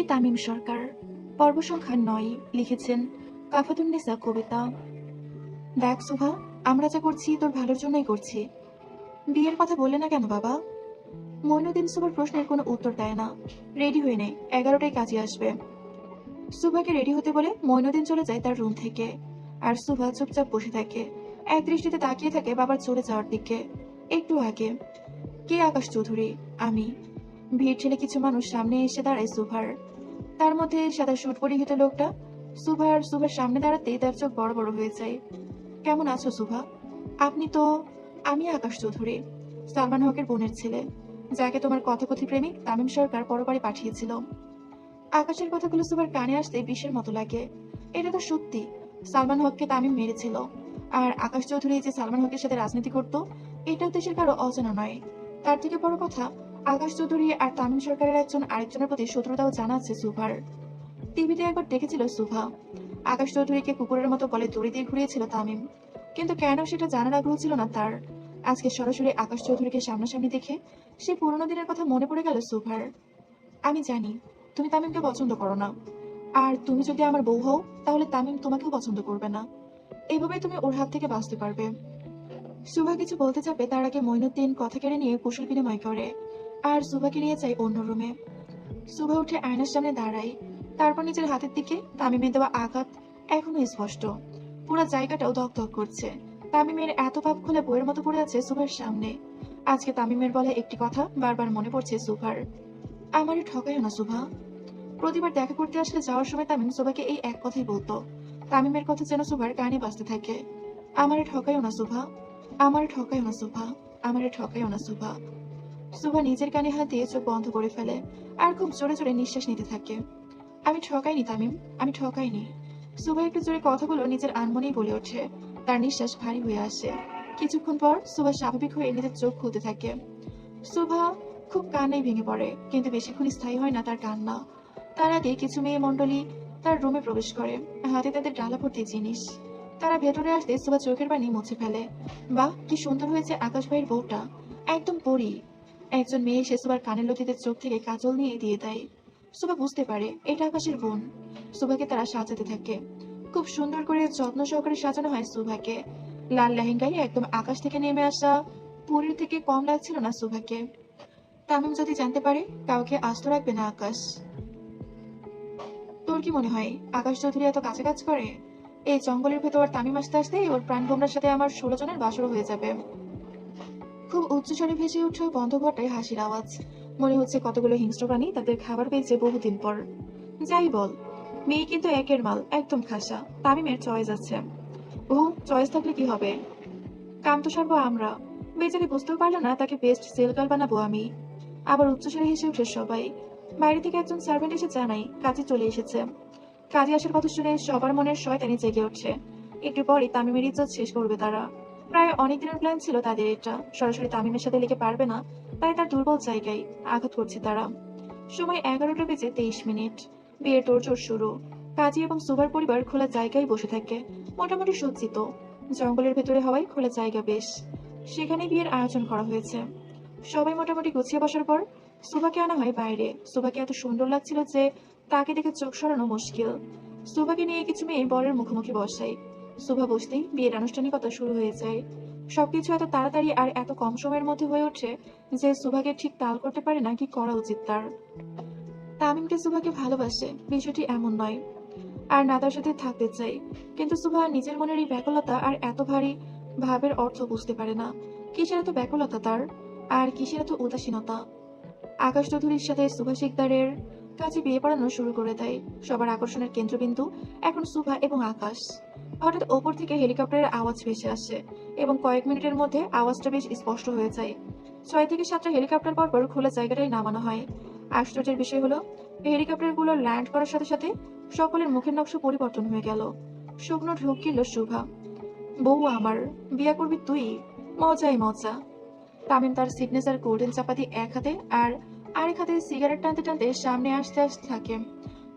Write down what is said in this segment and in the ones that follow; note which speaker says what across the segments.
Speaker 1: তামিম সরকার। পর্ব সংখ্যা 9। লিখেছেন কাফাতুন্নেসা কবিতা। দেখ সুভা, আমরা যা করছি তোর ভালোর জন্যই করছি। বিয়ের কথা বললে না কেন বাবা? মইনুদ্দিন সুভার প্রশ্নের কোনো উত্তর দেয় না। রেডি হয়ে নে, 11টায় কাজে আসবে। সুভাকে রেডি হতে বলে মইনুদ্দিন চলে যায় তার রুম থেকে। আর সুভা চুপচাপ বসে থাকে, এক দৃষ্টিতে তাকিয়ে থাকে বাবার চলে যাওয়ার দিকে। একটু আগে কে? আকাশ চৌধুরী। আমি। ভিড় ঠেলে কিছু মানুষ সামনে এসে দাঁড়ায় সুভার। তার মধ্যে সাদা শুট পরিহিত লোকটা সুভার সামনে দাঁড়াতেই তার চোখ বড় বড় হয়ে যায়। কেমন আছো সুভা? আপনি তো? আমি আকাশ চৌধুরী, সালমান হকের বোনের ছেলে, যাকে তোমার কথোপকথি প্রেমিক তামিম সরকার পরপারে পাঠিয়েছিল। আকাশের কথাগুলো সুভার কানে আসতে বিষের মতো লাগে। এটা তো সত্যি, সালমান হককে তামিম মেরেছিল। আর আকাশ চৌধুরী যে সালমান হকের সাথে রাজনীতি করত, এটাও দেশের কারো অজানা নয়। তার থেকে বড় কথা, আকাশ চৌধুরী আর তামিম সরকারের একজন আরেকজনের প্রতি শত্রুতাও জানা আছে সুভার। টিভিতে একবার দেখেছিল সুভা, আকাশ চৌধুরীকে কুকুরের মতো বলে দড়ি দিয়ে ঘুরিয়েছিল তামিম। কিন্তু কেন সেটা জানার আগ্রহ ছিল না তার। আজকে সরাসরি আকাশ চৌধুরীকে সামনাসামনি দেখে সে পুরোনো দিনের কথা মনে পড়ে গেল সুভার। আমি জানি তুমি তামিমকে পছন্দ করো না, আর তুমি যদি আমার বউ হও তাহলে তামিম তোমাকেও পছন্দ করবে না। এইভাবেই তুমি ওর হাত থেকে বাঁচতে পারবে। সুভা কিছু বলতে যাবে তার আগে মইনুদ্দিন কথা কেড়ে নিয়ে কুশল বিনিময় করে, আর সুভাকে নিয়ে যায় অন্য রুমে। সুভা উঠে আয়নার সামনে দাঁড়ায়, তারপর নিজের হাতের দিকে তামিমের দেওয়া আঘাত এখনো স্পষ্ট। পুরো জায়গাটাও ধকধক করছে। তামিমের এত পাপ খুলে বইয়ের মতো পড়ে আছে সুভার সামনে। আজকে তামিমের বলে একটি কথা বারবার মনে পড়ছে সুভার। আমারে ঠকাইও না সুভা। প্রতিবার দেখা করতে আসলে যাওয়ার সময় তামিম সুভাকে এই এক কথাই বলতো। তামিমের কথা যেন সুভার কানে বাজতে থাকে। আমারে ঠকাইও না সুভা, আমারে ঠকাইও না সুভা, আমারে ঠকাইও না সুভা। সুভা নিজের কানে হাত দিয়ে চোখ বন্ধ করে ফেলে আর খুব জোরে জোরে নিঃশ্বাস নিতে থাকে। আমি ঠকাইনি তামিম, আমি ঠকাইনি। সুভা একটু জোরে কথাগুলো নিজের আনমনেই বলে ওঠে। তার নিঃশ্বাস ভারী হয়ে আসে। কিছুক্ষণ পর সুভা স্বাভাবিক হয়ে নিজের চোখ খুলতে থাকে। সুভা খুব কান্নায় ভেঙে পড়ে, কিন্তু বেশিক্ষণ স্থায়ী হয় না তার কান্না। তার আগে কিছু মেয়ে মণ্ডলী তার রুমে প্রবেশ করে, হাতে তাদের ডালা ভর্তি জিনিস। তারা ভেতরে আসতে সুভা চোখের পানি মুছে ফেলে। বাহ, কি সুন্দর হয়েছে আকাশ ভাইয়ের বউটা, একদম পরী। একজন মেয়ে এসে সুভার কানের লতিতে চোখ থেকে কাজল নিয়ে দিয়ে দেয়। সুভা বুঝতে পারে এটা আকাশের বোন। সুভাকে তারা সাজাতে থাকে। খুব সুন্দর করে যত্ন সহকারে সাজানো হয় সুভাকে। লাল লেহেঙ্গায় একদম আকাশ থেকে নেমে আসা পুরীর থেকে কম লাগছিল না সুভাকে। তামিম যদি জানতে পারে, কাউকে আস্ত রাখবে না আকাশ। তোর কি মনে হয় আকাশ চৌধুরী এত কাছে কাজ করে? এই জঙ্গলের ভেতর তামিম আসতে আসতে ওর প্রাণ ভোমরার সাথে আমার 16 জনের বাসরও হয়ে যাবে। খুব উচ্চস্বরে ভেসে উঠল বন্ধ ঘটায় হাসির আওয়াজ। মনে হচ্ছে কতগুলো হিংস্র প্রাণী তাদের খাবার পেয়েছে বহুদিন পর। যাই বল, মেয়ে কিন্তু একের মাল, একদম খাসা। তামিমের চয়েস আছে। ও, চয়েস থাকলে কি হবে? কাম তো সারবো আমরা। বেচারি বুঝতেও পারলো না তাকে বেস্ট সেল গার্ল বানাবো আমি। আবার উচ্চস্বরে হেসে উঠে সবাই। বাইরে থেকে একজন সার্ভেন্ট এসে জানাই কাজে চলে এসেছে। কাজে আসার কথা শুনে সবার মনের শয়তানি জেগে উঠছে। একটু পরই তামিমের ইজ্জত শেষ করবে তারা। প্রায় অনেক দিনের প্ল্যান ছিল তাদের এটা। সরাসরি তামিমের সাথে লেগে পারবে না, তাই তার দুর্বল জায়গায় আঘাত করছে তারা। সময় 11টা বেজে 23 মিনিট। বিয়ের তোড়জোড় শুরু। কাজী এবং সুভার পরিবার খোলা জায়গায় বসে থাকে। মোটামুটি সজ্জিত। জঙ্গলের ভেতরে হওয়ায় খোলা জায়গা বেশ। সেখানে বিয়ের আয়োজন করা হয়েছে। সবাই মোটামুটি গুছিয়ে বসার পর সুভাকে আনা হয় বাইরে। সুভাকে এত সুন্দর লাগছিল যে তাকে দেখে চোখ সরানো মুশকিল। সুভাকে নিয়ে কিছু মেয়ে বরের মুখোমুখি বসায়। সুভা বসতেই বিয়ের আনুষ্ঠানিকতা শুরু হয়ে যায়। সবকিছু এত তাড়াতাড়ি আর এত কম সময়ের মধ্যে হয়ে ওঠে যে সুভাকে ঠিক তাল করতে পারে না কি করা উচিত তার। তামিমকে সুভাকে ভালোবাসে, বিষয়টি এমন নয়। আর না তার সাথে থাকতে চাই, কিন্তু সুভা নিজের মনের এই ব্যাকুলতা আর এত ভারী ভাবের অর্থ বুঝতে পারে না। কিসের এত ব্যাকুলতা তার, আর কিসের এত উদাসীনতা। আকাশ চৌধুরীর সাথে সুভা শিকদারের কাছে বিয়ে পড়ানো শুরু করে দেয়। সবার আকর্ষণের কেন্দ্রবিন্দু এখন সুভা এবং আকাশ। হঠাৎ ওপর থেকে হেলিকপ্টারের আওয়াজ ভেসে আসে এবং কয়েক মিনিটের মধ্যে আওয়াজটা বেশ স্পষ্ট হয়ে যায়। 6 থেকে 7টা হেলিকপ্টার পরপর খোলা জায়গাটায় নামানো হয়। আশ্চর্যের বিষয় হলো, হেলিকপ্টারগুলো ল্যান্ড করার সাথে সাথে সকলের মুখের নকশা পরিবর্তন হয়ে গেল। শুকনো ঢোক গিলল শুভা। বউ আমার, বিয়া করবি তুই? মজাই মজা। তামিম তার সিগনেচার গোল্ডেন চাপাতি এক হাতে আর আরেক হাতে সিগারেট টানতে টানতে সামনে আসতে আসতে থাকে।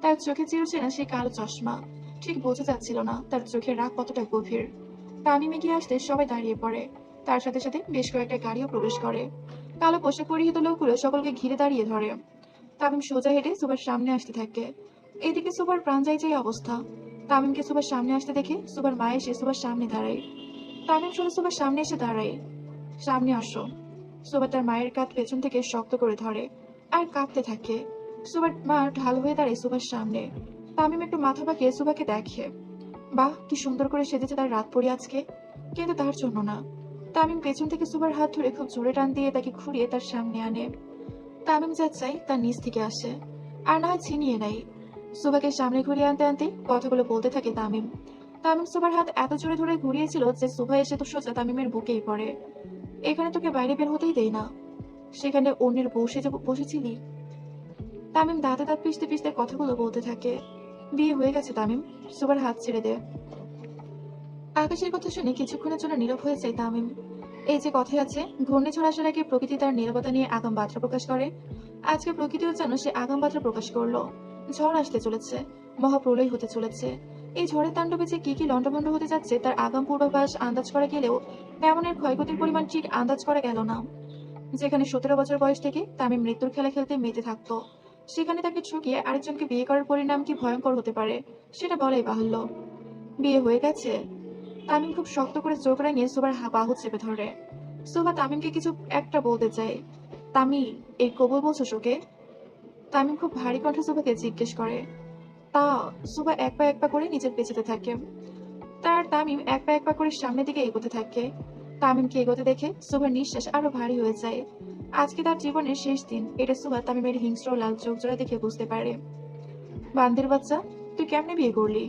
Speaker 1: তার চোখে চিরছে না সে কালো চশমা। ঠিক বোঝা যাচ্ছিল না তার চোখের রাগ কতটা গভীর। তামিম এগিয়ে আসতে সবাই দাঁড়িয়ে পড়ে। তার সাথে সাথে বেশ কয়েকটা গাড়িও প্রবেশ করে। কালো পোশাক পরিহিত লোকগুলো সকলকে ঘিরে দাঁড়িয়ে ধরে। তামিম সোজা হেঁটে সুবার সামনে আসতে থাকে। এদিকে সুবার প্রাণ যাই যাই অবস্থা। তামিমকে সুবার সামনে আসতে দেখে সুবার মা এসে সুবার সামনে দাঁড়ায়। তামিম শুধু সুবার সামনে এসে দাঁড়ায়। সামনে আসো। সুবা তার মায়ের কাঁধ পেছন থেকে শক্ত করে ধরে আর কাঁপতে থাকে। সুবার মা ঢাল হয়ে দাঁড়ায় সুবার সামনে। তামিম একটু মাথা বাঁকিয়ে সুবাকে দেখে। বাহ, কি সুন্দর করে সেজেছে তার রাত পড়ি আজকে। কিন্তু তার জন্য না। তামিম পেছন থেকে সুবার হাত ধরে খুব জোরে টান দিয়ে তাকে ঘুরিয়ে তার সামনে আনে। তামিম যা চাই তার নিচ থেকে আসে, আর না হয় ছিনিয়ে নেয়। সুবাকে সামনে ঘুরিয়ে আনতে আনতে কথাগুলো বলতে থাকে তামিম। তামিম সুবার হাত এত জোরে ধরে ঘুরিয়েছিল যে সুবা এসে তো সোজা তামিমের বুকেই পড়ে। এখানে তোকে বাইরে বের হতেই দেই না, সেখানে অন্যের বউ সেজে বসেছিলি। তামিম দাঁতে দাঁত পিষতে পিষতে কথাগুলো বলতে থাকে। বিয়ে হয়ে গেছে তামিম, সুবার হাত ছেড়ে দে। আকাশের কথা শুনে কিছুক্ষণের জন্য নীরব হয়ে যায় তামিম। এই যে কথায় আছে, ঘূর্ণিঝড় আসার আগে প্রকৃতি তার নীরবতা নিয়ে আগাম বার্তা প্রকাশ করে, আজকে প্রকৃতিও যেন সে আগাম বার্তা প্রকাশ করলো। ঝড় আসতে চলেছে, মহাপ্রলয় হতে চলেছে। এই ঝড়ের তাণ্ডবে যে কি কি লন্ডভন্ড হতে যাচ্ছে তার আগাম পূর্বাভাস আন্দাজ করা গেলেও তেমনের ক্ষয়ক্ষতির পরিমাণ ঠিক আন্দাজ করা গেল না। যেখানে 17 বছর বয়স থেকে তামিম মৃত্যুর খেলা খেলতে মেতে থাকতো, সেখানে তাকে ঠকিয়ে আরেকজনকে বিয়ে করার পরিণাম কি ভয়ঙ্কর হতে পারে সেটা বলাই বাহুল্য। বিয়ে হয়ে গেছে। তামিম খুব শক্ত করে চোখ রাঙিয়ে সুবার বাহু চেপে ধরে। সুবা তামিমকে কিছু একটা বলতে চায়। তামি, এই কবুল বলছো শোকে? তামিম খুব ভারী কণ্ঠে সুবাকে জিজ্ঞেস করে। তা সুবা এক পা করে নিজের পেছাতে থাকে। তামিম এক পা করে সামনের দিকে এগোতে থাকে। তামিমকে এগোতে দেখে সুবার নিঃশ্বাস আরো ভারী হয়ে যায়। আজকে তার জীবনের শেষ দিন, এটা সুবা তামিমের হিংস্র লাল চোখ জোড়া দেখে বুঝতে পারে। বান্দির বাচ্চা, তুই কেমনে বিয়ে করলি?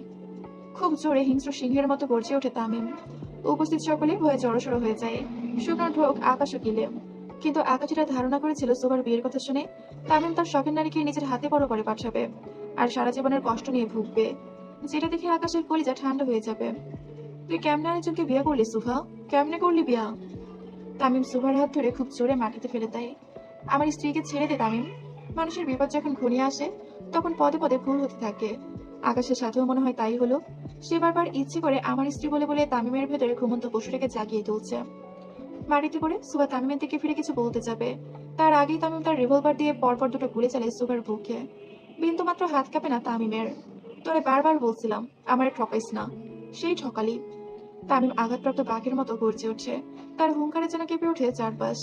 Speaker 1: খুব জোরে হিংস্র সিংহের মতো গর্জে ওঠে তামিম। উপস্থিত সকলে ভয়ে জড়সড় হয়ে যায়। শুকনো ঢোক আকাশও গিলে। কিন্তু আকাশিরা ধারণা করেছিল সুবার বিয়ের কথা শুনে তামিম তার শখের নারীকে নিজের হাতে বড় করে পাঠাবে আর সারা জীবনের কষ্ট নিয়ে ভুগবে, যেটা দেখে আকাশের কলিজা ঠান্ডা হয়ে যাবে। তুই কেমনে আরেকজনকে বিয়ে করলি সুভা? কেমনে করলি বিয়া? তামিম সুভার হাত ধরে খুব জোরে মাটিতে ফেলে দেয়। আমার স্ত্রীকে ছেড়ে দে তামিম। মানুষের বিপদ যখন ঘনিয়ে আসে তখন পদে পদে ভুল হতে থাকে। আকাশের সাথেও মনে হয় তাই হলো। সে বারবার ইচ্ছে করে আমার স্ত্রী বলে বলে তামিমের ভেতরে ঘুমন্ত পশুটাকে জাগিয়ে তুলছে। মাটিতে পড়ে সুভা তামিমের দিকে ফিরে কিছু বলতে যাবে, তার আগেই তামিম তার রিভলভার দিয়ে পরপর দুটো গুলি চালায় সুভার বুকে। বিন্দু মাত্র হাত কাঁপে না তামিমের। তোরে বারবার বলছিলাম আমারে ঠকাইস না, সেই ঠকালি। তামিম আঘাতপ্রাপ্ত বাঘের মতো গর্জে ওঠে। তার হুঙ্কারে যেন কেঁপে ওঠে চারপাশ।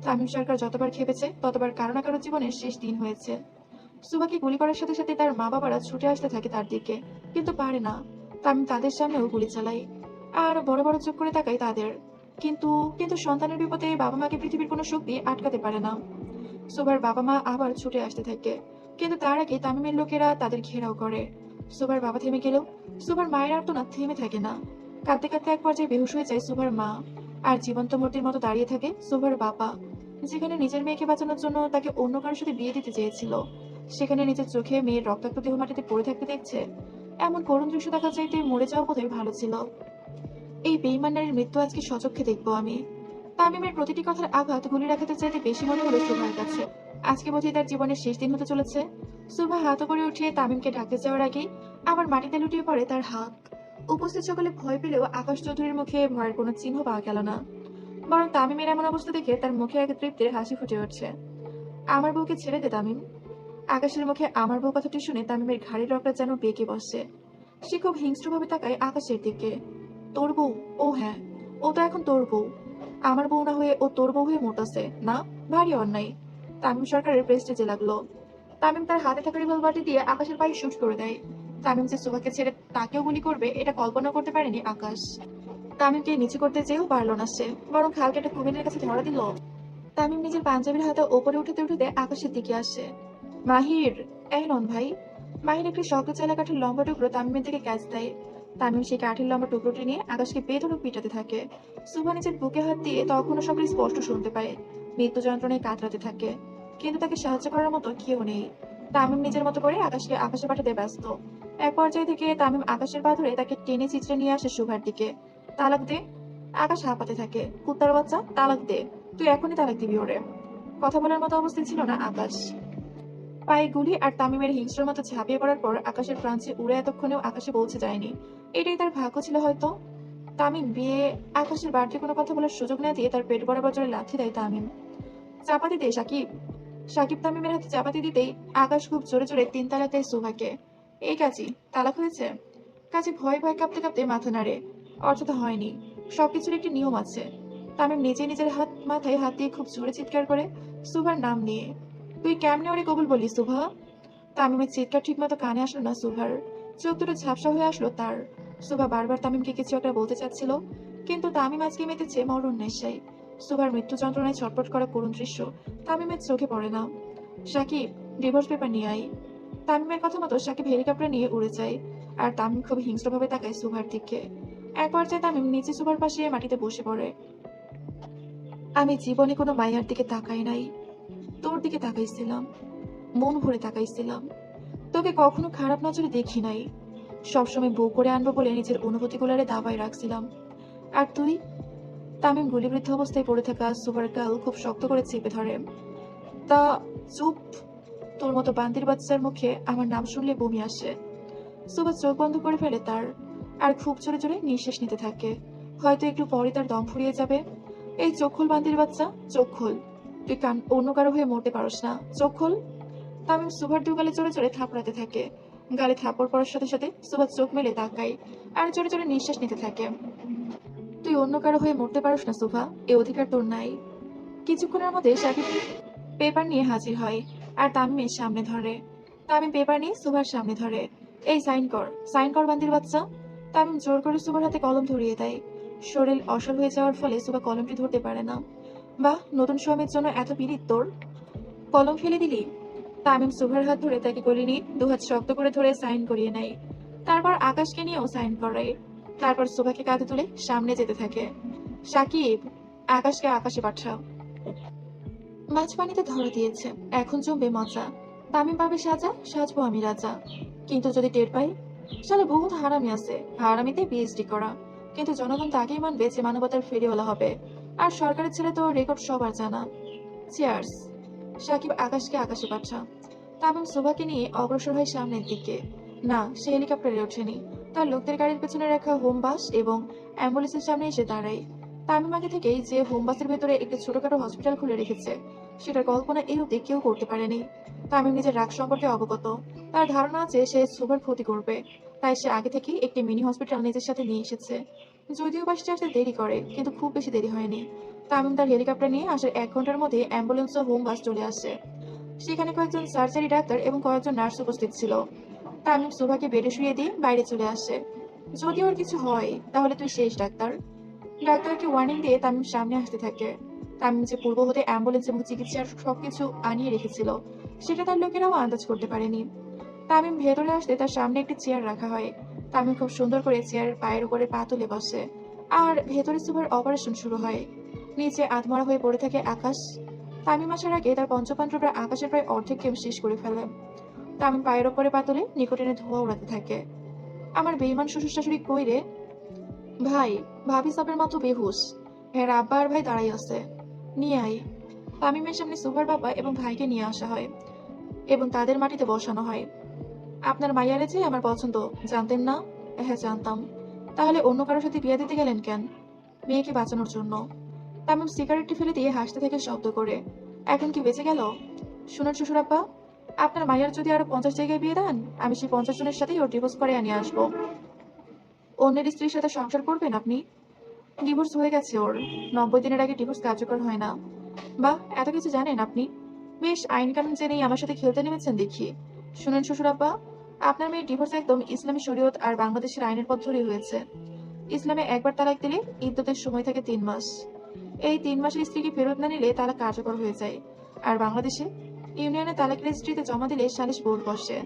Speaker 1: তামিম সরকার যতবার খেপেছে ততবার কারো না কারো জীবনের শেষ দিন হয়েছে। সুবাকে গুলি করার সাথে সাথে তার মা বাবারা ছুটে আসতে থাকে তার দিকে, কিন্তু পারে না। তামিম তাদের সামনেও গুলি চালায় আর বড় বড় চোখ করে তাকায় তাদের। কিন্তু কিন্তু সন্তানের বিপদে বাবা মাকে পৃথিবীর কোনো শক্তি আটকাতে পারে না। সুবার বাবা মা আবার ছুটে আসতে থাকে, কিন্তু তার আগে তামিমের লোকেরা তাদের ঘেরাও করে। সুবার বাবা থেমে গেলেও সুবার মায়ের আর্তনাদ থেমে থাকে না। কাঁদতে কাঁদতে এক পর্যায়ে বেহুশ হয়ে যায় সুবার মা। আর জীবন্ত মূর্তির মতো দাঁড়িয়ে থাকে সুবার বাবা। যেখানে নিজের মেয়েকে বাঁচানোর জন্য তাকে অন্য কারোর সাথে বিয়ে দিতে চেয়েছিল, সেখানে নিজের চোখে মেয়ের রক্তাক্ত দেহ মাটিতে পড়ে থাকতে দেখছে। এমন করুণ দৃশ্য দেখা চাইতে মরে যাওয়া বোধহয় ভালো ছিল। এই বেঈমান নারীর মৃত্যু আজকে সচক্ষে দেখবো আমি। তামিমের প্রতিটি কথার আঘাত গুলি রাখাতে চাইতে বেশি মনে হলো সুভার কাছে। আজকে বোধহয় তার জীবনের শেষ দিন হতে চলেছে। সুভা হাত করে উঠিয়ে তামিমকে ডাকতে যাওয়ার আগেই আবার মাটিতে লুটিয়ে পড়ে তার হাত। উপস্থিত সকলে ভয় পেলেও আকাশ চৌধুরীর মুখে ভয়ের কোনো চিহ্ন পাওয়া গেল না। বরং তামিমের এমন অবস্থা দেখে তার মুখে এক তৃপ্তির হাসি ফুটে উঠছে। আমার বউকে ছেড়ে দে তামিম। আকাশের মুখে আমার বউ কথাটি শুনে তামিমের ঘাড়ের রগটা যেন বেঁকে বসে। সে খুব হিংস্রভাবে তাকায় আকাশের দিকে। তোর বউ? ও হ্যাঁ, ও তো এখন তোর বউ। আমার বউ না হয়ে ও তোর বউ হয়ে মোটাছে না? ভারী অন্যায়। তামিম সরকারের প্রেস্টেজে লাগলো। তামিম তার হাতে থাকা রিভলভারটি দিয়ে আকাশের পায়ে শুট করে দেয়। তামিম যে সুভাকে ছেড়ে তাকেও গুলি করবে এটা কল্পনা করতে পারেনি আকাশ। তামিমকে নিচু করতে চেয়েও পারল না সে, বরং খাল কেটে কুমিরের কাছে ধরা দিল। তামিম নিজের পাঞ্জাবির হাতে ওপরে উঠতে উঠতে আকাশের দিকে আসে। মাহির, এই নন ভাই। মাহির একটি শক্ত চেলা কাঠের লম্বা টুকরো তামিমের দিকে ক্যাচ দেয়। তামিম সেই কাঠের লম্বা টুকরোটি নিয়ে আকাশকে বেধড়ক পিটাতে থাকে। সুভা নিজের বুকে হাত দিয়ে তখনও সব স্পষ্ট শুনতে পায়। মৃত্যু যন্ত্রণায় কাতরাতে থাকে, কিন্তু তাকে সাহায্য করার মতো কেউ নেই। তামিম নিজের মতো করে আকাশকে আকাশে পাঠাতে ব্যস্ত। এক পর্যায়ে থেকে তামিম আকাশের পা ধরে তাকে টেনে চিত্রে নিয়ে আসে সুভার দিকে। তালাক দে। আকাশ হাঁপাতে থাকে। কুত্তার বাচ্চা, তালাক দে। তুই এখনই তালাক দিবি ওরে। কথা বলার মতো অবস্থায় ছিল না আকাশ। পায়ে গুলি আর তামিমের হিংস্র মতো ঝাঁপিয়ে পড়ার পর আকাশের প্রাঞ্চে উড়ে এতক্ষণেও আকাশে পৌঁছে যায়নি। এটাই তার ভাগ্য ছিল হয়তো। তামিম বিয়ে। আকাশের বাড়তি কোনো কথা বলার সুযোগ না দিয়ে তার পেট বরাবর জোরে লাথি দেয় তামিম। চাপাতি দে সাকিব। সাকিব তামিমের হাতে চাপাতি দিতেই আকাশ খুব জোরে জোরে 3 তালাক দেয় সুভাকে। এই কাজী, তালাক হয়েছে? কাজী ভয়ে ভয়ে কাঁপতে কাঁপতে মাথা নাড়ে। অর্থ হয়নি, সবকিছুর একটি নিয়ম আছে। তামিম নিজে নিজের মাথায় হাত দিয়ে খুব জোরে চিৎকার করে সুভার নাম নিয়ে। তুই কেমনে ওরে কবুল বললি সুভা? তামিমের চিৎকার ঠিক মতো কানে আসলো না সুভার। চোখ দুটো ঝাপসা হয়ে আসলো তার। সুভা বারবার তামিমকে কিছু একটা বলতে চাচ্ছিল, কিন্তু তামিম আজকে মেতেছে মরণ নেশায়। সুভার মৃত্যু যন্ত্রণায় ছটফট করা করুণ দৃশ্য তামিমের চোখে পড়ে না। সাকিব, ডিভোর্স পেপার নিয়ে আয়। তামিমের কথা মতো সাকিব হেলিকপ্টার নিয়ে উড়ে যায়, আর তামিম খুব হিংস্রভাবে তাকায় সুভার দিকে। এক পর্যায়ে তামিম নিচে সুভার পাশে মাটিতে বসে পড়ে। আমি জীবনে কোনো মাইয়ার দিকে তাকাই নাই, তোর দিকে তাকাইছিলাম, মন ভরে তাকাইছিলাম। তোকে কখনো খারাপ নজরে দেখি নাই, সবসময় বউ করে আনবো বলে নিজের অনুভূতিগুলারে দাবায় রাখছিলাম। আর তুই? তামিম গুলিবিদ্ধ অবস্থায় পড়ে থাকা সুভার গাল খুব শক্ত করে চেপে ধরে। তা চুপ, তোর মতো বান্দির বাচ্চার মুখে আমার নাম শুনলে বমি আসে। সুভা চোখ বন্ধ করে ফেলে তার, আর খুব জোরে জোরে নিঃশ্বাস নিতে থাকে। হয়তো একটু পরে তার দম ফুরিয়ে যাবে। এই চোখ খোল বান্দির বাচ্চা, চোখ খোল। তুই অন্য কারো হয়ে মরতে পারস না, চোখ খোল। তামিম সুভার দু গালে জোরে জোরে থাপড়াতে থাকে। গালে থাপড় পড়ার সাথে সাথে সুভা চোখ মেলে তাকায় আর জোরে জোরে নিঃশ্বাস নিতে থাকে। তুই অন্য কারো হয়ে মরতে পারস না সুভা, এ অধিকার তোর নাই। কিছুক্ষণের মধ্যে সাকিব পেপার নিয়ে হাজির হয় আর তামিমের সামনে ধরে। তামিম পেপার নিয়ে সুভার সামনে ধরে। এই সাইন কর, সাইন কর বান্দির বাচ্চা। তামিম জোর করে সুভার হাতে কলম ধরিয়ে দেয়। শরীর অসল হয়ে যাওয়ার ফলে সুভা কলমটি ধরতে পারে না। বাহ, নতুন স্বামীর জন্য এত পিরিত তোর, কলম ফেলে দিলি। তামিম সুভার হাত ধরে তাকে কোলে নিয়ে দুহাত শক্ত করে ধরে সাইন করিয়ে নেয়। তারপর আকাশকে নিয়েও সাইন করায়। তারপর সুভাকে কাঁধে তুলে সামনে যেতে থাকে। সাকিব, আকাশকে আকাশে পাঠাও। মাছ পানিতে ধরা দিয়েছে, এখন জমবে মজা। তামিম পাবে সাজা, সাজবো আমি রাজা। কিন্তু যদি টের পাই, শালা বহুত হারামি আছে, হারামিতে পিএইচডি করা। কিন্তু জনগণ তাকেই মানবে যে মানবতার ফেরিওয়ালা হবে। আর সরকারের ছেলে তো রেকর্ড সবার জানা। চেয়ার্স। সাকিব আকাশকে আকাশে পাঠা। তামিম সুভাকে নিয়ে অগ্রসর হয় সামনের দিকে। না, সে হেলিকপ্টারে ওঠেনি। তার লোকদের গাড়ির পেছনে রাখা হোম বাস এবং অ্যাম্বুলেন্সের সামনে এসে দাঁড়ায়। তামিম আগে থেকেই যে হোম বাসের ভেতরে একটি ছোটখাটো হসপিটাল খুলে রেখেছে, সেটার কল্পনা এই অবধি কেউ করতে পারেনি। তামিম নিজের রাগ সম্পর্কে অবগত। তার ধারণা আছে সে সুভার ক্ষতি করবে, তাই সে আগে থেকেই একটি মিনি হসপিটাল নিজের সাথে নিয়ে এসেছে। যদিও বাসটি আসতে দেরি করে, কিন্তু খুব বেশি দেরি হয়নি। তামিম তার হেলিকপ্টার নিয়ে আসার 1 ঘন্টার মধ্যে অ্যাম্বুলেন্স ও হোম বাস চলে আসে। সেখানে কয়েকজন সার্জারি ডাক্তার এবং কয়েকজন নার্স উপস্থিত ছিল। তামিম সুভাকে বেডে শুয়ে দিয়ে বাইরে চলে আসে। যদি ওর কিছু হয় তাহলে তুই শেষ ডাক্তার। ডাক্তারকে ওয়ার্নিং দিয়ে তামিম সামনে আসতে থাকে। তামিম যে পূর্ব হতে অ্যাম্বুলেন্স এবং চিকিৎসার সবকিছু আনিয়ে রেখেছিল, সেটা তার লোকেরাও আন্দাজ করতে পারেনি। তামিম ভেতরে আসতে তার সামনে একটি চেয়ার রাখা হয়। তামিম খুব সুন্দর করে চেয়ারের পায়ের উপরে পা তুলে বসে। আর ভেতরে সুভার অপারেশন শুরু হয়। নিচে আধমরা হয়ে পড়ে থাকে আকাশ। তামিম আসার আগে তার পঞ্চপাণ্ডবরা আকাশের প্রায় অর্ধেক কেম শেষ করে ফেলে। তামিম পায়ের ওপরে পা তুলে নিকোটিনে ধোঁয়া উড়াতে থাকে। আমার বেইমান শ্বশুর শাশুড়ি কই রে? ভাই, ভাবি সাবের মতো বেহুশ। এর আব্বা আর ভাই দাঁড়াই আছে, নিয়ে আয়। তামিমের সামনে সুভার বাবা এবং ভাইকে নিয়ে আসা হয় এবং তাদের মাটিতে বসানো হয়। আপনার মাইয়ারে যে আমার পছন্দ, জানতেন না? হ্যাঁ জানতাম। তাহলে অন্য কারোর সাথে বিয়ে দিতে গেলেন কেন? মেয়েকে বাঁচানোর জন্য। তামিম সিগারেটটি ফেলে দিয়ে হাসতে থাকে শব্দ করে। এখন কি বেঁচে গেল? শুনুন শ্বশুরাব্বা, আপনার মাইয়ার যদি আরো 50 জায়গায় বিয়ে দেন, আমি সেই 50 জনের সাথেই ওর ডিভোর্স করে নিয়ে আসবো। অন্যের স্ত্রীর সাথে সংসার করবেন আপনি? ডিভোর্স হয়ে গেছে ওর। 90 দিনের আগে ডিভোর্স কার্যকর হয় না। বাহ, এত কিছু জানেন আপনি। বেশ আইন কানুন জেনেই আমার সাথে খেলতে নেমেছেন দেখি। শুনেন শ্বশুরাব্বা, আপনার মেয়ের ডিভোর্স একদম ইসলামী শরীয়ত আর বাংলাদেশের আইনের পথ ধরেই হয়েছে। ইসলামে একবার তালাক দিলে ইদ্যতের সময় থাকে 3 মাস। এই 3 মাসের স্ত্রীকে ফেরত না নিলে তালাক কার্যকর হয়ে যায়। আর বাংলাদেশে ইউনিয়নে তালাক রেজিস্ট্রিতে জমা দিলে সালিশ বোর্ড বসে।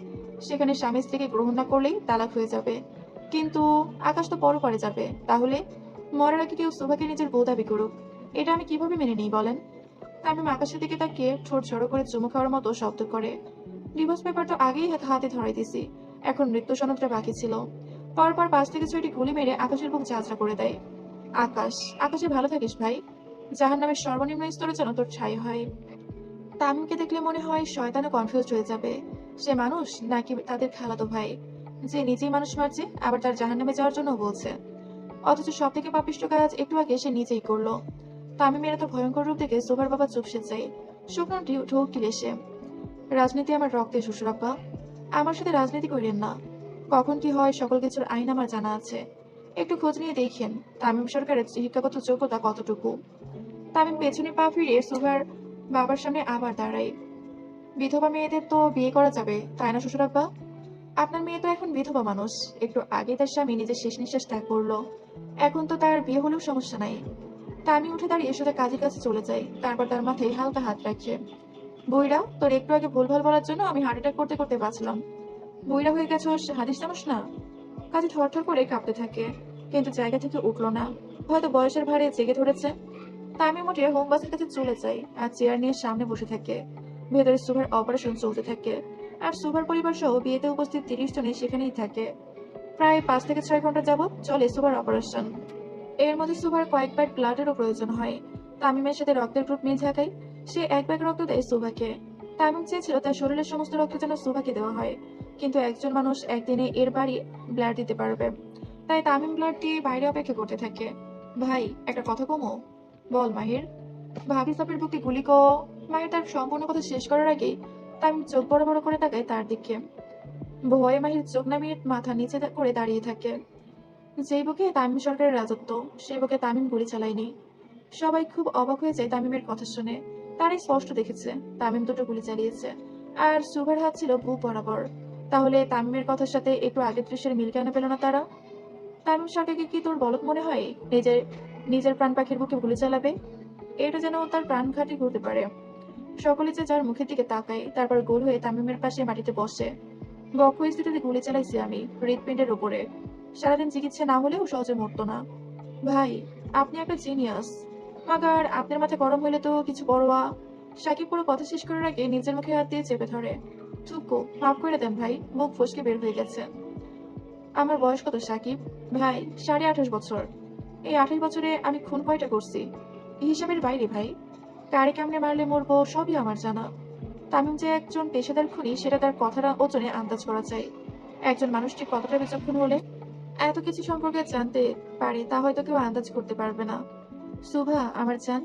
Speaker 1: সেখানে স্বামী স্ত্রীকে গ্রহণ না করলেই তালাক হয়ে যাবে। কিন্তু আকাশ তো পরপারে যাবে, তাহলে মরার আগে কেউ সুভাকে নিজের বউ দাবি করুক, এটা আমি কিভাবে মেনে নিই বলেন? তামিম আকাশের দিকে তাকিয়ে ঠোঁট জড়ো করে চুমু খাওয়ার মতো শব্দ করে। ডিভোর্স পেপার তো আগেই হাতে ধরাই দিছি, এখন মৃত্যু সনদটা বাকি ছিল। পরপর 5 থেকে 6টি গুলি মেরে আকাশের বুক ঝাঁঝরা করে দেয়। আকাশ, আকাশে ভালো থাকিস ভাই। জাহান্নামের সর্বনিম্ন স্তরে যেন তোর ছাই হয়। তামিমকে দেখলে মনে হয় শয়তানও কনফিউজ হয়ে যাবে। সে মানুষ নাকি তাদের খালাতো ভাই, যে নিজেই মানুষ মারছে আবার তার জাহান্নামে যাওয়ার জন্য বলছে। অথচ সব থেকে পাপিষ্ট কাজ একটু আগে সে নিজেই করলো। তামিমের এত ভয়ঙ্কর রূপ দেখে সুভার বাবা চুপসে যায়। শুকনো ঢোক গিলে সে। রাজনীতি আমার রক্তে শ্বশুরাব্বা, আমার সাথে রাজনীতি করিলেন না। কখন কি হয় সকল কিছুর আইন আমার জানা আছে। একটু খোঁজ নিয়ে দেখেন তামিম সরকারের শিক্ষাগত যোগ্যতা কতটুকু। তামিম পেছনে পা ফিরিয়ে সুভার বাবার সামনে আবার দাঁড়ায়। বিধবা মেয়েদের তো বিয়ে করা যাবে তাই না শ্বশুরাব্বা? আপনার মেয়ে তো এখন বিধবা মানুষ। একটু আগে তার স্বামী নিজের শেষ নিঃশ্বাস ত্যাগ করলো, এখন তো তার বিয়ে হলেও সমস্যা নাই। তামিম উঠে দাঁড়িয়ে সোজা কাজের কাছে চলে যায়, তারপর তার মাথায় হালকা হাত রাখে। বইরা, তোর একটু আগে ভুলভাল বলার জন্য আমি হার্ট অ্যাটাক করতে করতে বাঁচলাম। বইরা হয়ে গেছে হাদিস জানোস না? কাজে থরথর করে কাঁপতে থাকে, কিন্তু জায়গা থেকে উঠলো না। হয়তো বয়সের ভারে জেগে ধরেছে। তামিম উঠে হোমবাসের কাছে চলে যায় আর চেয়ার নিয়ে সামনে বসে থাকে। ভেতরে সুভার অপারেশন চলতে থাকে, আর সুভার পরিবার সহ বিয়েতে উপস্থিত 30 জনই সেখানেই থাকে। প্রায় 5 থেকে 6 ঘন্টা যাবৎ চলে সুভার অপারেশন। এর মধ্যে সুভার কয়েকবার ব্লাডেরও প্রয়োজন হয়। তামিমের সাথে রক্তের গ্রুপ মিল থাকায় সে এক ব্যাগ রক্ত দেয় সুভাকে। তামিম চেয়েছিল তার শরীরের সমস্ত রক্ত যেন সুভাকে দেওয়া হয়, কিন্তু একজন মানুষ একদিনে এর বাড়ি ব্লাড দিতে পারবে। তাই তামিম ব্লাড দিয়ে বাইরে অপেক্ষা করতে থাকে। ভাই, একটা কথা কমো? বল মাহির। ভাবি সাপের বুকে গুলি ক। মাহির তার সম্পূর্ণ কথা শেষ করার আগেই তামিম চোখ বড় বড় করে তাকায় তার দিকে। ভয়ে মাহির চোখ নামিয়ে মাথা নিচে করে দাঁড়িয়ে থাকে। যেই বুকে তামিম সরকারের রাজত্ব, সেই বুকে তামিম গুলি চালায়নি। সবাই খুব অবাক হয়ে যায় তামিমের কথা শুনে। তারাই স্পষ্ট দেখেছে তামিম দুটো গুলি চালিয়েছে, আর সুভার হাত ছিল বুক বরাবর। তাহলে তামিমের কথার সাথে একটু আগের দৃশ্যের মিল কেন পেল না তারা? তামিম সরকারকে কি তোর বলদ মনে হয় নিজের নিজের প্রাণ পাখির বুকে গুলি চালাবে? এটা যেন তার প্রাণ ঘাটি করতে পারে। সকলে যে যার মুখের দিকে তাকায়, তারপর গোল হয়ে তামিমের পাশে মাটিতে বসে। বক্ষ স্থিতিতে গুলি চালাইছি আমি হৃৎপিণ্ডের উপরে। সারাদিন চিকিৎসা না হলেও সহজে মরতো না। ভাই, আপনি একটা জিনিয়াস। মাগার আপনার মাথা গরম হইলে তো কিছু পরোয়া। সাকিব পুরো কথা শেষ করার আগে নিজের মুখে হাত দিয়ে চেপে ধরে। থুকু, মাফ করে দেন ভাই, মুখ ফসকে বের হয়ে গেছে। আমার বয়স কত সাকিব? ভাই, 28.5 বছর। এই 28 বছরে আমি খুন কয়টা করছি হিসাবের বাইরে ভাই। কারে কেমনে মারলে মরবো সবই আমার জানা। তামিম যে একজন পেশাদার খুনি সেটা তার কথাটা ওজনে আন্দাজ করা যায়। একজন মানুষ ঠিক কতটা বিচক্ষণ হলে এত কিছু সম্পর্কে জানতে পারে তা হয়তো কেউ আন্দাজ করতে পারবে না। সুভা আমার জান,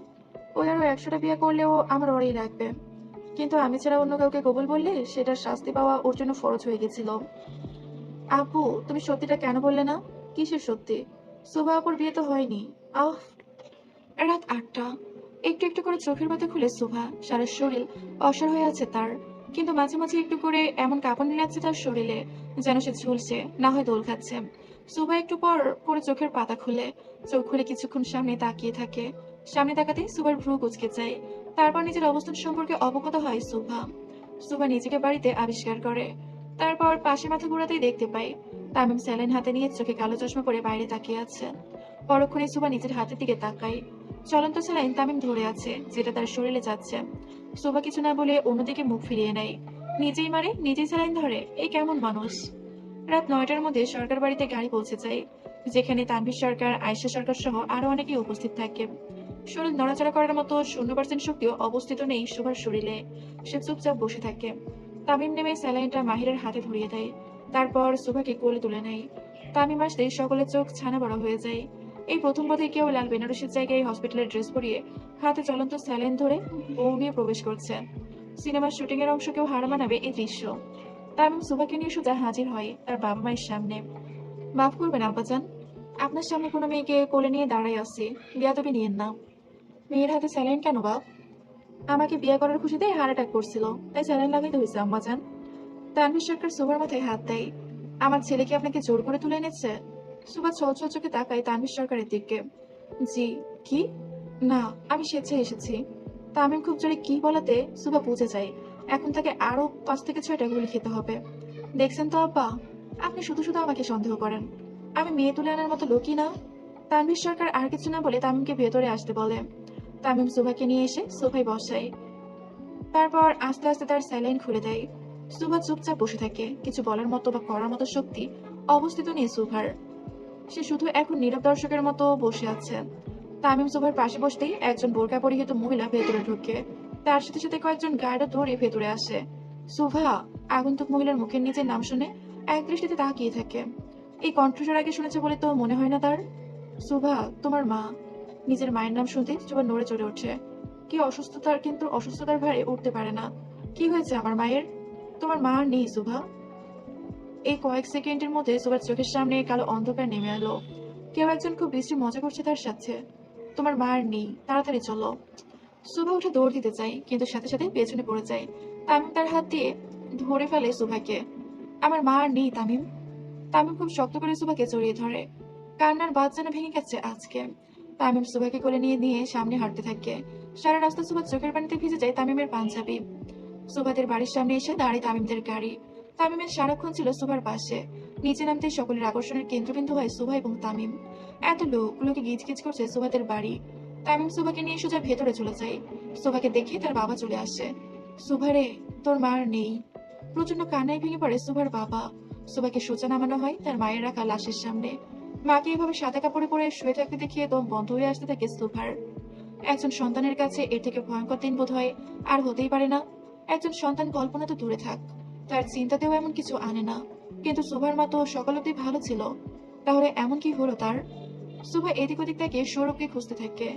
Speaker 1: ওই আরো 100টা বিয়ে করলেও আমার ওরেই লাগবে। কিন্তু আমি ছাড়া অন্য কাউকে কবুল বললে সেটার শাস্তি পাওয়া ওর জন্য ফরজ হয়ে গেছিল। আপু, তুমি সত্যিটা কেন বললে না? কিসের সত্যি? সুভা আপুর বিয়ে তো হয়নি। আহ। রাত 8টা। একটু একটু করে চোখের পাতা খুলে সুভা, সারা শরীর অসাড় হয়ে আছে তার। কিন্তু মাঝে মাঝে একটু করে এমন কাঁপানি লাগছে তার শরীরে, যেন সে ঝুলছে, না হয় দোল খাচ্ছে। সুভা একটু পর করে চোখের পাতা খুলে, চোখ খুলে কিছুক্ষণ সামনে তাকিয়ে থাকে। সামনে তাকাতেই সুভার ভ্রু কুঁচকে যায়। তারপর নিজের অবস্থান সম্পর্কে অবগত হয় সুভা। সুভা নিজেকে বাড়িতে আবিষ্কার করে। তারপর পাশে মাথা ঘোরাতেই দেখতে পাই তামিম স্যালাইন হাতে নিয়ে চোখে কালো চশমা পরে বাইরে তাকিয়ে আছে। পরক্ষণে সুভা নিজের হাতের দিকে তাকায়। চলন্ত স্যালাইন তামিম ধরে আছে, যেটা তার শরীরে যাচ্ছে। সুভা কিছু না বলে অন্যদিকে মুখ ফিরিয়ে নেয়। নিজেই মারে, নিজেই স্যালাইন ধরে, এই কেমন মানুষ? রাত 9টার মধ্যে সরকার বাড়িতে গাড়ি পৌঁছে যায়, যেখানে তানভীর সরকার, আয়েশা সরকার সহ আরো অনেকেই উপস্থিত থাকে। শরীর নড়াচড়া করার মতো 0% শক্তিও অবস্থিত নেই সুভার শরীরে। সে চুপচাপ বসে থাকে। তামিম নেমে স্যালাইনটা মাহিরের হাতে ধরিয়ে দেয়, তারপর সুভাকে কোলে তুলে নেয়। তামিম আসতেই সকলের চোখ ছানা বড় হয়ে যায়। এই প্রথম বোধহয় কেউ লাল বেনারসির জায়গায় হসপিটালের ড্রেস পরিয়ে হাতে চলন্ত স্যালাইন ধরে বউ নিয়ে প্রবেশ করছে। সিনেমার শুটিং এর অংশ কেউ হার মানাবে এই দৃশ্য। তামিম সুভাকে নিয়ে সোজা হাজির হয় তার বাবা মায়ের সামনে। মাফ করবেন আব্বাজান, আপনার সামনে কোনো মেয়েকে কোলে নিয়ে দাঁড়াই আছি, বিয়াদবি নিয়েন না। মেয়ের হাতে স্যালাইন কেন বাপ? আমাকে বিয়ে করার খুশিতে হার্ট অ্যাটাক করছিল, তাই স্যালাইন লাগাইতে হয়েছে আম্মাজান। তানভীর সরকার সুভার মাথায় হাত দেয়। আমার ছেলে কি আপনাকে জোর করে তুলে এনেছে? সুভা ছল ছল চোখে তাকায় তানভীর সরকারের দিকে। জি। কি? না, আমি স্বেচ্ছায় এসেছি। তামিম খুব জোরে কি বলাতে সুভা বুঝে যায় এখন তাকে আরো 5 থেকে 6টা গুলি খেতে হবে। দেখছেন তো আব্বা, আপনি শুধু শুধু আমাকে সন্দেহ করেন। আমি মেয়ে তুলে আনার মতো লোকই না। তানভীর সরকার আর কিছু না বলে তামিমকে ভেতরে আসতে বলে। তামিম সুভাকে নিয়ে এসে সোফায় বসায়, তারপর আস্তে আস্তে তার স্যালাইন খুলে দেয়। সুভা চুপচাপ বসে থাকে, কিছু বলার মতো বা করার মতো শক্তি অবস্থিত নেই সুভার। সে শুধু এখন নীরব দর্শকের মতো বসে আছে। তামিম সুভার পাশে বসতেই একজন বোরকা পরিহিত মহিলা ভেতরে ঢুকে, তার সাথে সাথে কয়েকজন গার্ডও ধরে ভেতরে আসে। সুভা আগন্তুক মহিলার মুখের নিচে নাম শুনে এক দৃষ্টিতে তাকিয়ে থাকে। এই কণ্ঠস্বর আগে শুনেছে বলে তো মনে হয় না তার। সুভা, তোমার মা। নিজের মায়ের নাম শুনতেই সুভা নড়ে চড়ে ওঠে। কি অসুস্থতার, কিন্তু অসুস্থতার ভারে উঠতে পারে না। কি হয়েছে আমার মায়ের? তোমার মা আর নেই শুভা। এই কয়েক সেকেন্ডের মধ্যে সুভার চোখের সামনে কালো অন্ধকার নেমে এলো। কেউ একজন খুব বিশ্রী মজা করছে তার সাথে। তোমার মা আর নেই, তাড়াতাড়ি চলো। সুভা উঠে দৌড় দিতে চায়, কিন্তু সাথে সাথে পেছনে পড়ে যায়। তামিম তার হাত দিয়ে ধরে ফেলে সুভাকে। আমার মা আর নেই তামিম। তামিম খুব শক্ত করে সুভাকে জড়িয়ে ধরে। কান্নার বাঁধ যেন ভেঙে গেছে আজকে। তামিম সুভাকে কোলে নিয়ে নিয়ে সামনে হাঁটতে থাকে। সারা রাস্তা সুভার চোখের পানিতে ভিজে যায় তামিমের পাঞ্জাবি। সুভাদের বাড়ির সামনে এসে দাঁড়িয়ে তামিমদের গাড়ি। তামিমের সারাক্ষণ ছিল সুভার পাশে। নিচে নামতে সকলের আকর্ষণের কেন্দ্রবিন্দু হয় সুভা এবং তামিম। এত লোকে গিজগিজ করছে সুভাদের বাড়ি। তামিম সুভাকে নিয়ে সোজা ভেতরে চলে যায়। সুভাকে দেখে তার বাবা চলে আসে। সুভারে, তোর মা আর নেই। প্রচন্ড কান্নায় ভেঙে পড়ে সুভার বাবা। সুভাকে সোজা নামানো হয় তার মায়ের রাখা লাশের সামনে। মাকে এভাবে সাদা কাপড়ে পরে শুয়ে থাকতে দেখিয়ে দম বন্ধ হয়ে আসতে থাকে সুভার। একজন সন্তানের কাছে এর থেকে ভয়ঙ্কর দিন বোধ হয় আর হতেই পারে না। একজন সন্তান কল্পনা তো দূরে থাক, তার চিন্তাতেও এমন কিছু আনে না। কিন্তু সুভার মা তো সকাল অব্দি ভালো ছিল। তাহলে এমন কি হলো তার? সুভা এদিক ওদিক তাকিয়ে সৌরভকে খুঁজতে থাকে।